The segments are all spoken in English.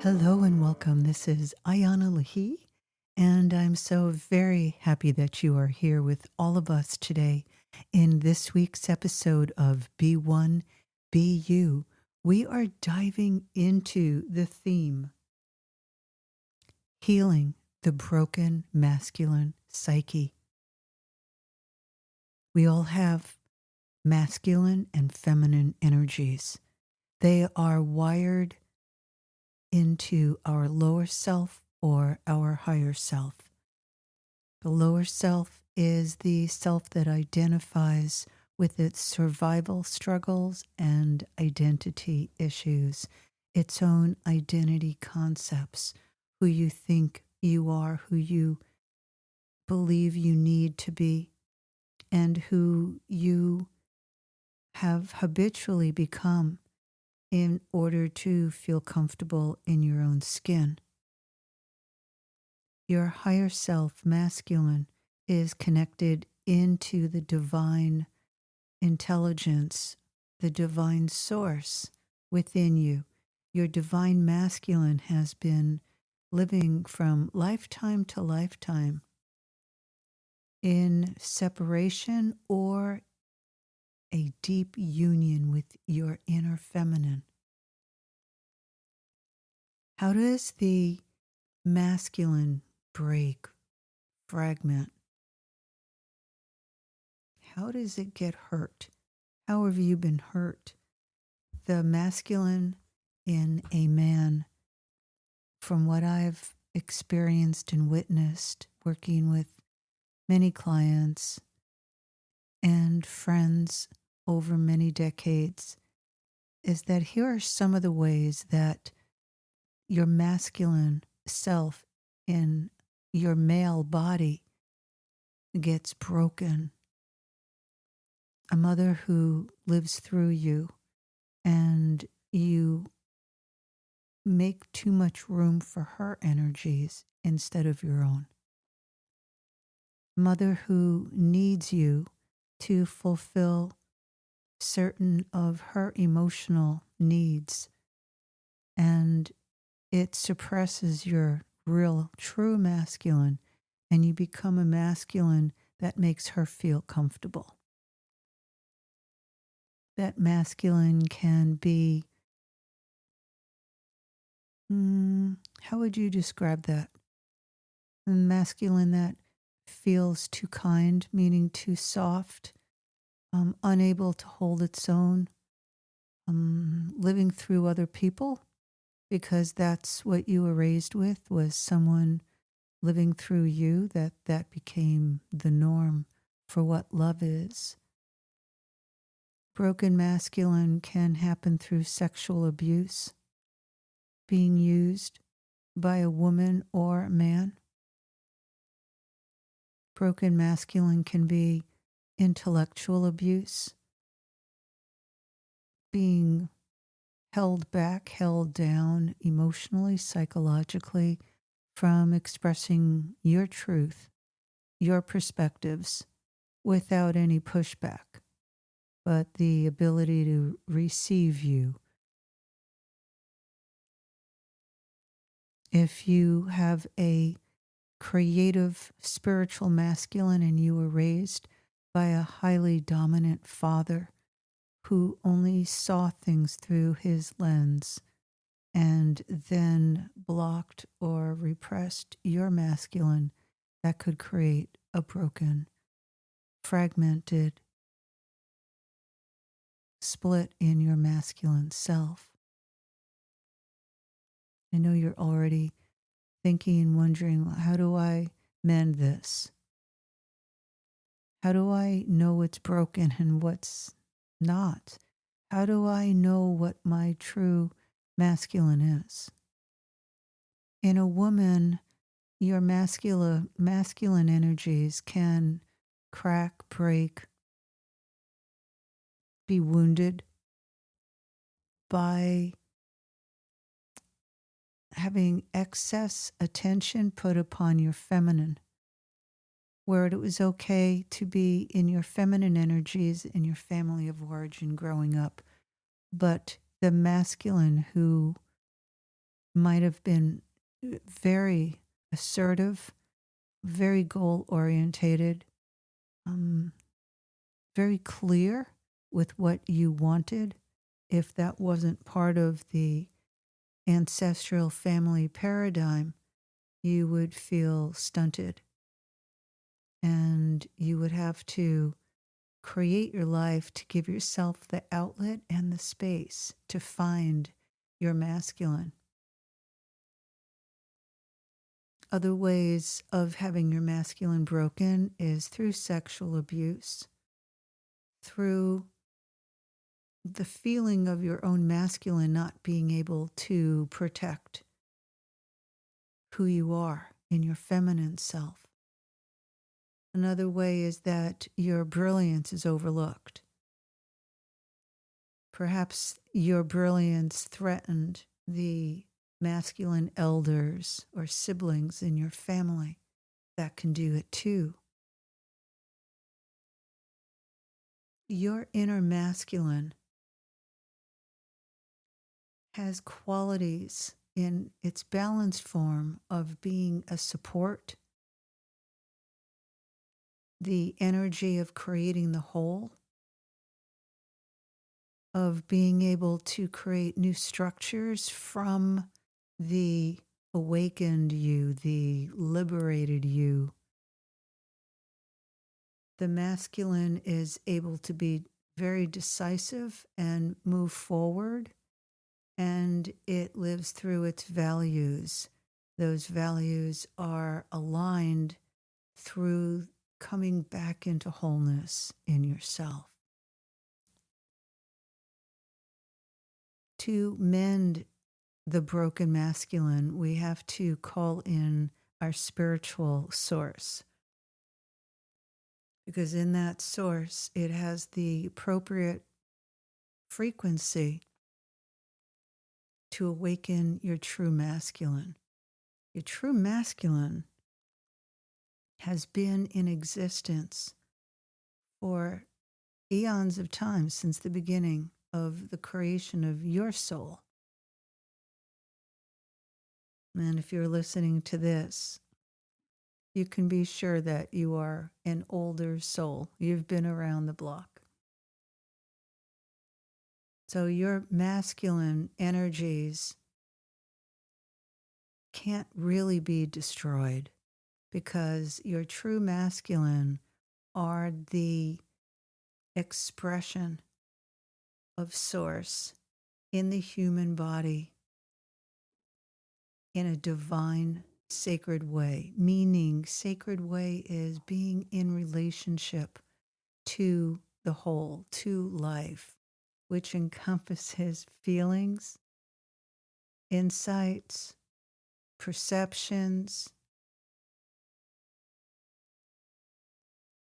Hello and welcome. This is Ayana Lahi, and I'm so very happy that you are here with all of us today in this week's episode of Be One, Be You. We are diving into the theme healing the broken masculine psyche. We all have masculine and feminine energies. They are wired into our lower self or our higher self. The lower self is the self that identifies with its survival struggles and identity issues, its own identity concepts, who you think you are, who you believe you need to be, and who you have habitually become in order to feel comfortable in your own skin. Your higher self, masculine, is connected into the divine intelligence, the divine source within you. Your divine masculine has been living from lifetime to lifetime in separation or a deep union with your inner feminine. How does the masculine break, fragment? How does it get hurt? How have you been hurt? The masculine in a man, from what I've experienced and witnessed working with many clients and friends over many decades, is that here are some of the ways that your masculine self in your male body gets broken. A mother who lives through you and you make too much room for her energies instead of your own. Mother who needs you to fulfill certain of her emotional needs, and it suppresses your real, true masculine, and you become a masculine that makes her feel comfortable. That masculine can be, how would you describe that? A masculine that feels too kind, meaning too soft, unable to hold its own, living through other people because that's what you were raised with, was someone living through you, that became the norm for what love is. Broken masculine can happen through sexual abuse, being used by a woman or a man. Broken masculine can be intellectual abuse, being held back, held down emotionally, psychologically from expressing your truth, your perspectives without any pushback, but the ability to receive you. If you have a creative spiritual masculine and you were raised by a highly dominant father who only saw things through his lens and then blocked or repressed your masculine, that could create a broken, fragmented split in your masculine self. I know you're already thinking and wondering, how do I mend this? How do I know what's broken and what's not? How do I know what my true masculine is? In a woman, your masculine energies can crack, break, be wounded by having excess attention put upon your feminine, where it was okay to be in your feminine energies in your family of origin growing up, but the masculine who might have been very assertive, very goal orientated, um, very clear with what you wanted. If that wasn't part of the ancestral family paradigm, you would feel stunted and you would have to create your life to give yourself the outlet and the space to find your masculine. Other ways of having your masculine broken is through sexual abuse, through the feeling of your own masculine not being able to protect who you are in your feminine self. Another way is that your brilliance is overlooked. Perhaps your brilliance threatened the masculine elders or siblings in your family. That can do it too. Your inner masculine has qualities in its balanced form of being a support, the energy of creating the whole, of being able to create new structures from the awakened you, the liberated you. The masculine is able to be very decisive and move forward, and it lives through its values. Those values are aligned through coming back into wholeness in yourself. To mend the broken masculine, we have to call in our spiritual source. Because in that source, it has the appropriate frequency to awaken your true masculine. Your true masculine has been in existence for eons of time since the beginning of the creation of your soul. And if you're listening to this, you can be sure that you are an older soul. You've been around the block. So your masculine energies can't really be destroyed because your true masculine are the expression of source in the human body in a divine, sacred way. Meaning, sacred way is being in relationship to the whole, to life, which encompasses feelings, insights, perceptions,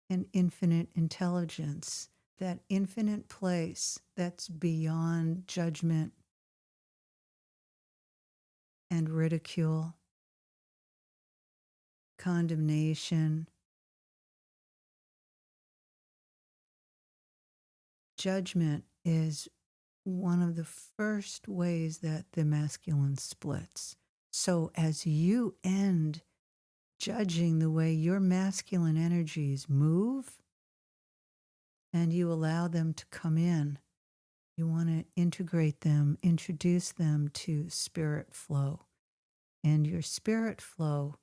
and infinite intelligence. That infinite place that's beyond judgment and ridicule, condemnation. Judgment is one of the first ways that the masculine splits. So as you end judging the way your masculine energies move and you allow them to come in, you want to integrate them, introduce them to spirit flow. And your spirit flow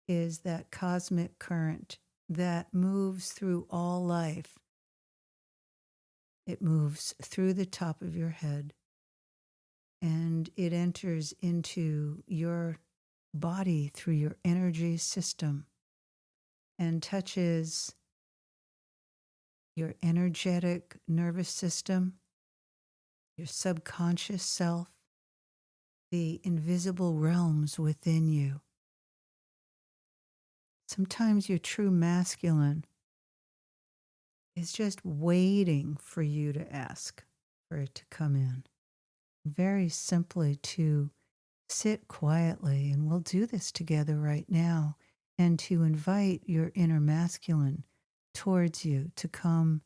is that cosmic current that moves through all life. It moves through the top of your head and it enters into your body through your energy system and touches your energetic nervous system, your subconscious self, the invisible realms within you. Sometimes your true masculine is just waiting for you to ask for it to come in. Very simply to sit quietly, and we'll do this together right now, and to invite your inner masculine towards you to come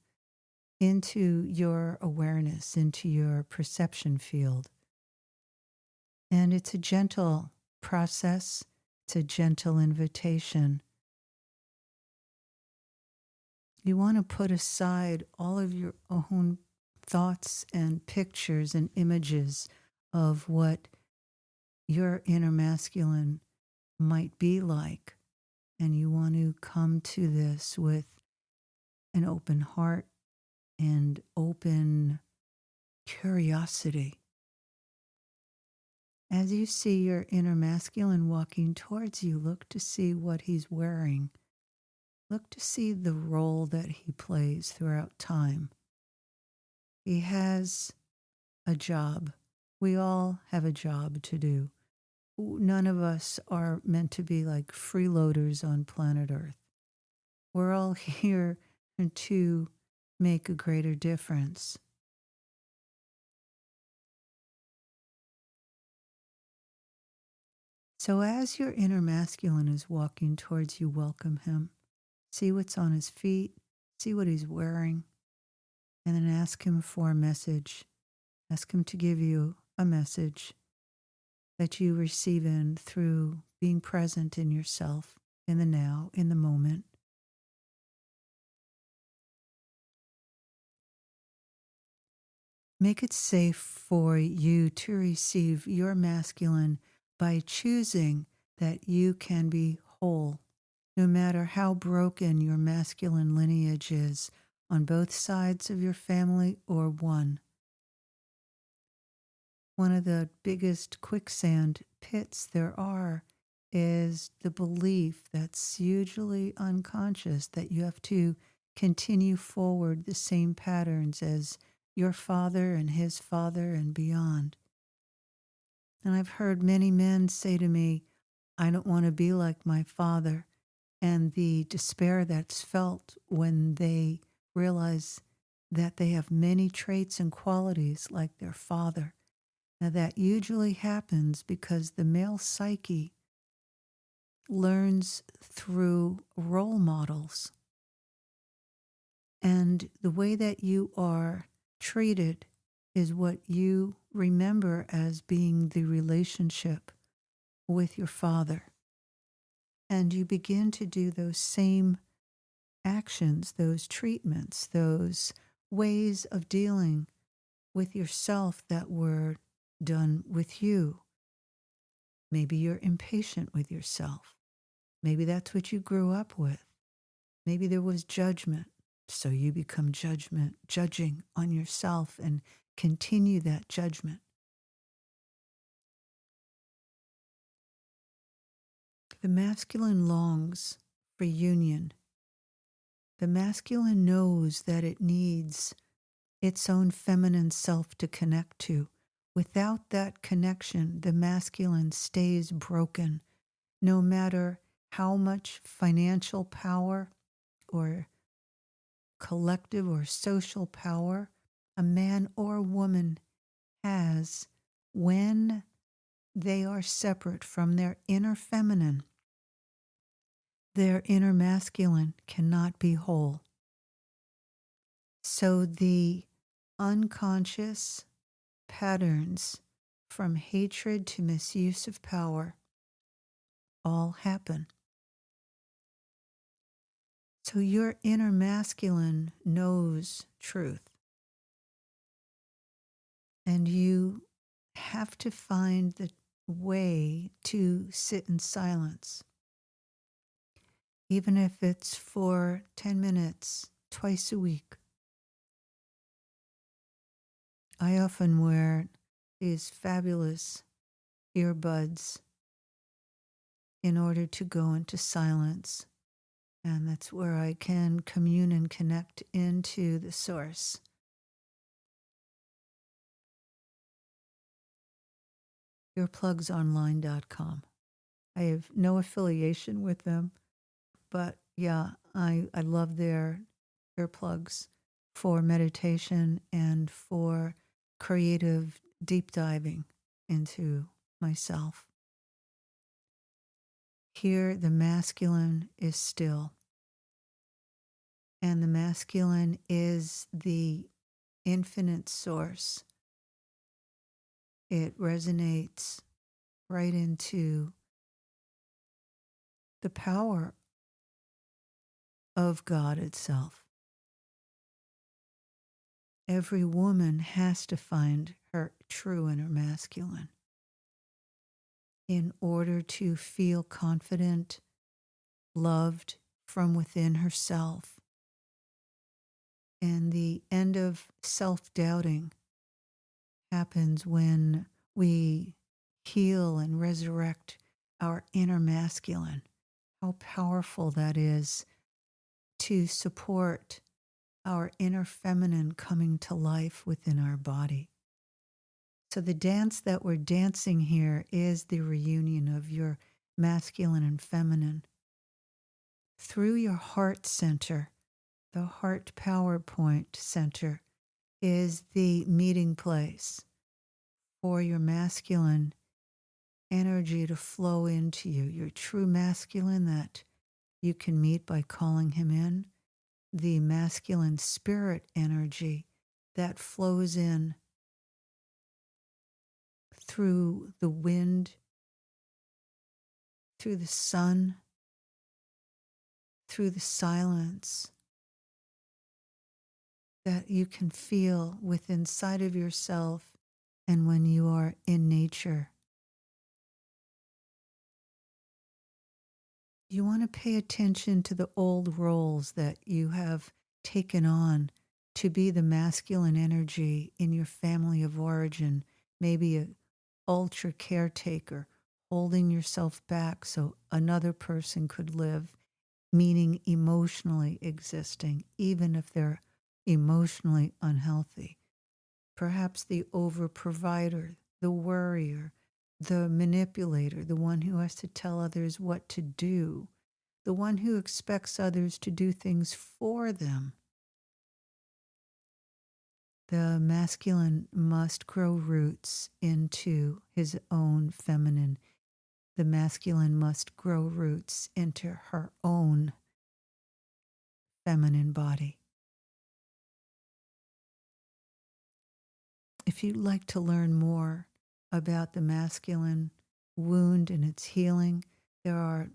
into your awareness, into your perception field, And it's a gentle process. It's a gentle invitation. You want to put aside all of your own thoughts and pictures and images of what your inner masculine might be like. And you want to come to this with an open heart and open curiosity. As you see your inner masculine walking towards you, look to see what he's wearing. Look to see the role that he plays throughout time. He has a job. We all have a job to do. None of us are meant to be like freeloaders on planet Earth. We're all here to make a greater difference. So as your inner masculine is walking towards you, welcome him. See what's on his feet, see what he's wearing, and then ask him for a message. Ask him to give you a message that you receive in through being present in yourself, in the now, in the moment. Make it safe for you to receive your masculine by choosing that you can be whole, no matter how broken your masculine lineage is on both sides of your family or one. One of the biggest quicksand pits there are is the belief that's usually unconscious that you have to continue forward the same patterns as your father and his father and beyond. And I've heard many men say to me, I don't want to be like my father, and the despair that's felt when they realize that they have many traits and qualities like their father. Now, that usually happens because the male psyche learns through role models. And the way that you are treated is what you remember as being the relationship with your father. And you begin to do those same actions, those treatments, those ways of dealing with yourself that were done with you. Maybe you're impatient with yourself. Maybe that's what you grew up with. Maybe there was judgment, so you become judging on yourself and continue that judgment. The masculine longs for union. The masculine knows that it needs its own feminine self to connect to. Without that connection, the masculine stays broken, no matter how much financial power or collective or social power a man or woman has. When they are separate from their inner feminine, their inner masculine cannot be whole. So the unconscious patterns from hatred to misuse of power all happen. So your inner masculine knows truth. And you have to find the way to sit in silence. Even if it's for 10 minutes, twice a week. I often wear these fabulous earbuds in order to go into silence. And that's where I can commune and connect into the source. Earplugsonline.com. I have no affiliation with them, but yeah, I love their earplugs for meditation and for creative deep diving into myself. Here, the masculine is still. And the masculine is the infinite source. It resonates right into the power of God itself. Every woman has to find her true inner masculine in order to feel confident, loved from within herself. And the end of self-doubting happens when we heal and resurrect our inner masculine. How powerful that is to support our inner feminine coming to life within our body. So the dance that we're dancing here is the reunion of your masculine and feminine. Through your heart center, the heart power point center is the meeting place for your masculine energy to flow into you, your true masculine that you can meet by calling him in, the masculine spirit energy that flows in through the wind, through the sun, through the silence that you can feel within inside of yourself and when you are in nature. You want to pay attention to the old roles that you have taken on to be the masculine energy in your family of origin, maybe an ultra caretaker, holding yourself back so another person could live, meaning emotionally existing, even if they're emotionally unhealthy. Perhaps the over-provider, the worrier, the manipulator, the one who has to tell others what to do, the one who expects others to do things for them. The masculine must grow roots into his own feminine. The masculine must grow roots into her own feminine body. If you'd like to learn more about the masculine wound and its healing, there are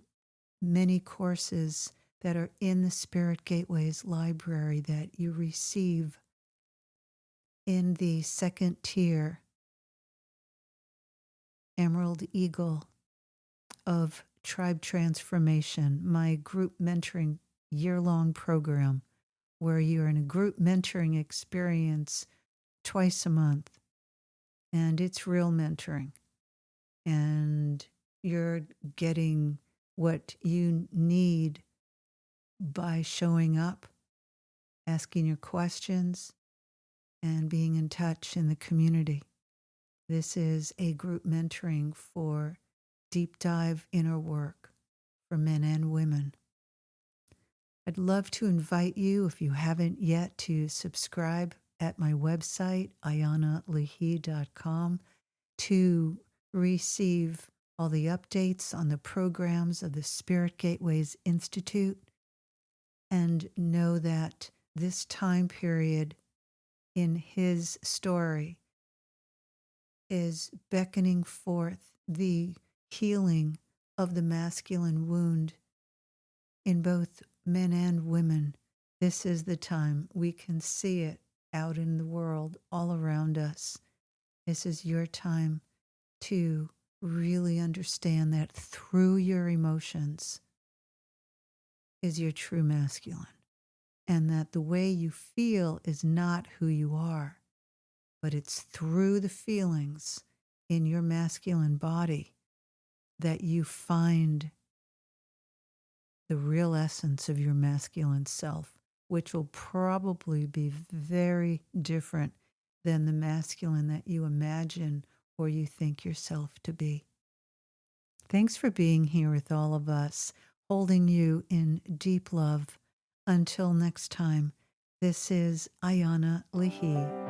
many courses that are in the Spirit Gateways library that you receive in the second tier, Emerald Eagle of Tribe Transformation, my group mentoring year-long program where you're in a group mentoring experience twice a month. And it's real mentoring. And you're getting what you need by showing up, asking your questions, and being in touch in the community. This is a group mentoring for deep dive inner work for men and women. I'd love to invite you, if you haven't yet, to subscribe at my website, ayanalehi.com, to receive all the updates on the programs of the Spirit Gateways Institute, and know that this time period in his story is beckoning forth the healing of the masculine wound in both men and women. This is the time we can see it out in the world all around us. This is your time to really understand that through your emotions is your true masculine, and that the way you feel is not who you are, but it's through the feelings in your masculine body that you find the real essence of your masculine self, which will probably be very different than the masculine that you imagine or you think yourself to be. Thanks for being here with all of us, holding you in deep love. Until next time, this is Ayana Lehi.